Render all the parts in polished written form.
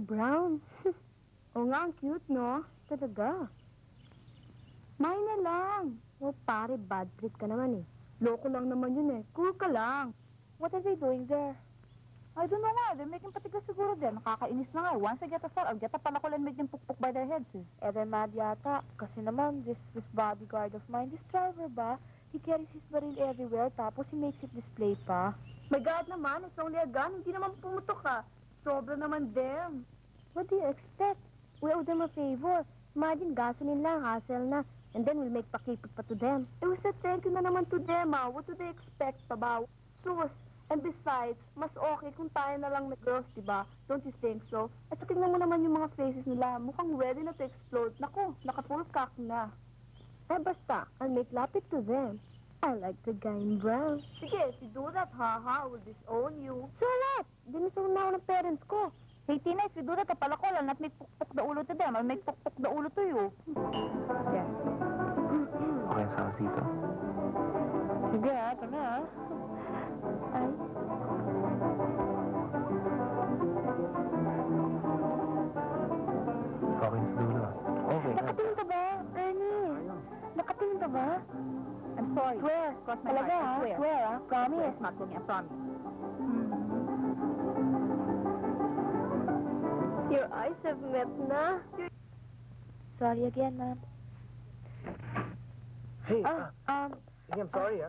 Brown. Oo nga, ang cute, no? Talaga. Mine na lang. Oh, pare, bad trip ka naman eh. Loko lang naman yun eh. Cool ka lang. What are they doing there? I don't know nga. They're making patigas siguro there. Nakakainis na nga. Once I get a start, I'll get a palakol and make them pukpuk by their heads eh. Eh, they're mad yata. Kasi naman, this bodyguard of mine, this driver ba, he carries his baril everywhere, tapos he makes it display pa. My God naman, it's only a gun. Hindi naman pumutok ka. Sobra naman them. What do you expect? We owe them a favor. Imagine, gasoline lang, hassle na. And then we'll make pakipot pa to them. It was a thank you na naman to them, ah. What do they expect pa ba? Sus. And besides, mas okay kung tayo na lang na girls, diba? Don't you think so? At saka tingnan mo naman yung mga faces nila. Mukhang ready na to explode. Naku, naka-full cock na. Eh, basta, I'll make lapit to them. I like the guy in brown. Sige, if you do that, haha, I will disown you. So what? Dinisown na ako ng parents ko. Hey, Tina, if you do that, a palakol, I'll not make pukpuk the ulo to them. I'll make pukpuk the ulo to you. Yeah. Okay ang sounds dito. Sige, ito na. Ay. Okay sa dulo. Okay na. Nakatingin ka ba, Ernie? Nakatingin ka ba? I'm sorry. Swear. Cross my Talaga, heart. I ha? swear. Swear, ha? Promise. It's not to me, I promise. Your eyes have met na. Sorry again, ma'am. Hey, Hey, I'm sorry,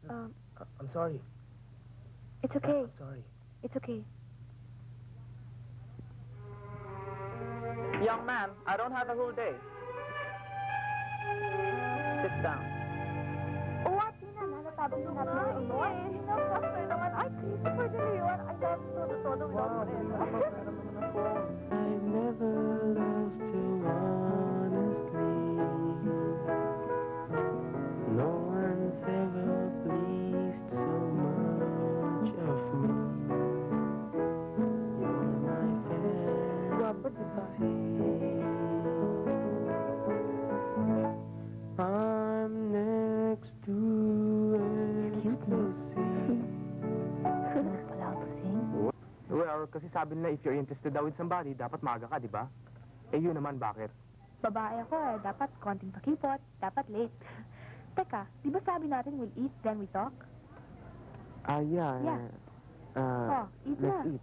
I'm sorry. It's okay. I'm sorry. It's okay. Young man, I don't have a whole day. Sit down. Oo, Tina, nanatabang din natin yung Illinois. Nakasper naman. Ay, Christopher de Leon. I love todo without Moreno. I've never loved you honestly. No one's ever pleased so much of me. You're my Guwapo, diba? I'm next to ecstasy. Wala ako to sing. Well, kasi sabi nila if you're interested daw with somebody, dapat maaga ka, di ba? Eh, yun naman, bakit? Babae ako eh. Dapat konting pakipot. Dapat late. Teka, di ba sabi natin we'll eat, then we talk? Yeah. Oh, eat let's na. eat.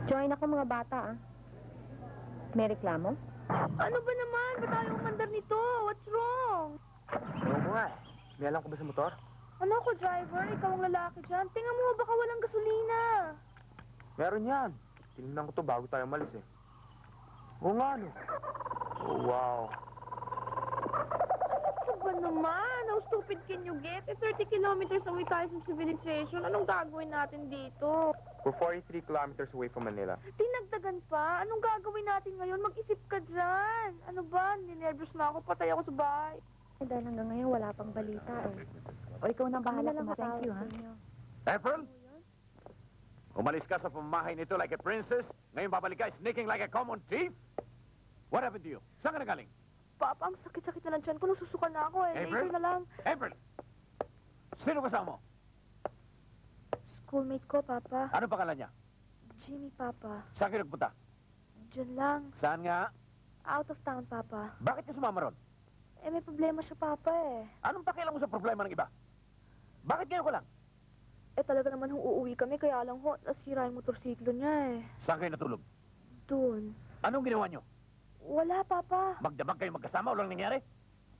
Join ako mga bata, ah. May reklamo? Ano ba naman? Ba't tayo umandar nito? What's wrong? Oo mo nga eh. May alam ko ba sa motor? Ano ako, driver? Ikaw ang lalaki dyan. Tingnan mo, baka walang gasolina. Meron yan. Tinignan ko to bago tayo malis eh. Oo nga, no? Oh, wow. Ano ba naman? How stupid can you get? 30 kilometers away tayo from civilization. Anong gagawin natin dito? We're 43 kilometers away from Manila. Dinagdagan pa? Anong gagawin natin ngayon? Mag-isip ka dyan. Ano ba? Ninervous na ako. Patay ako sa bahay. Dahil hanggang ngayon wala pang balita eh. O ikaw na bahala kung thank you, ha? April? Umalis ka sa pamamahay nito like a princess, ngayon babalik ka sneaking like a common thief? What happened to you? Saan ka nagaling? Papa, ang sakit-sakit na lang dyan ko. Nasusuka na ako eh. April? Later na lang. April! Sino kasama mo? Schoolmate ko, Papa. Ano pangalan niya? Jimmy, Papa. Saan kayo nagpunta? Diyan lang. Saan nga? Out of town, Papa. Bakit niyo sumama ron? Eh, may problema siya, Papa eh. Anong pakialam mo sa problema ng iba? Bakit ngayon ka lang? Eh, talaga naman kung uuwi kami, kaya lang ho, nasira yung motorsiklo niya eh. Saan kayo natulog? Doon. Anong ginawa niyo? Wala, Papa. Magdamag kayo magkasama, walang nangyari?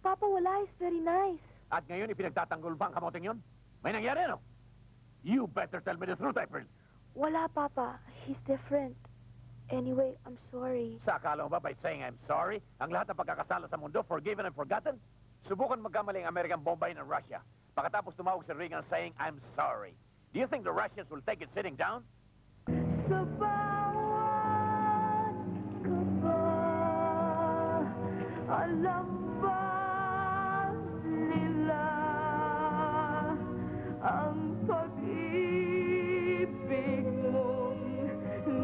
Papa, wala. It's very nice. At ngayon ipinagtatanggol ba ang kamoting yon? May nangyari, ano? You better tell me the truth, April. Wala, Papa. He's different. Anyway, I'm sorry. Sa akala mo ba by saying I'm sorry, ang lahat ng pagkakasala sa mundo, forgiven and forgotten? Subukan magkamali ang American Bombay ng Russia. Pagkatapos tumawag si Reagan saying, I'm sorry. Do you think the Russians will take it sitting down? Sa bawat Alam ba nila ang pag-ibig mong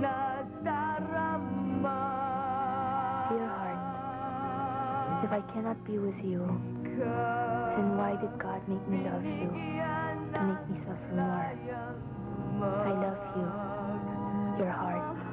nadarama? Dear heart, if I cannot be with you, then why did God make me love you? To make me suffer more. I love you, your heart.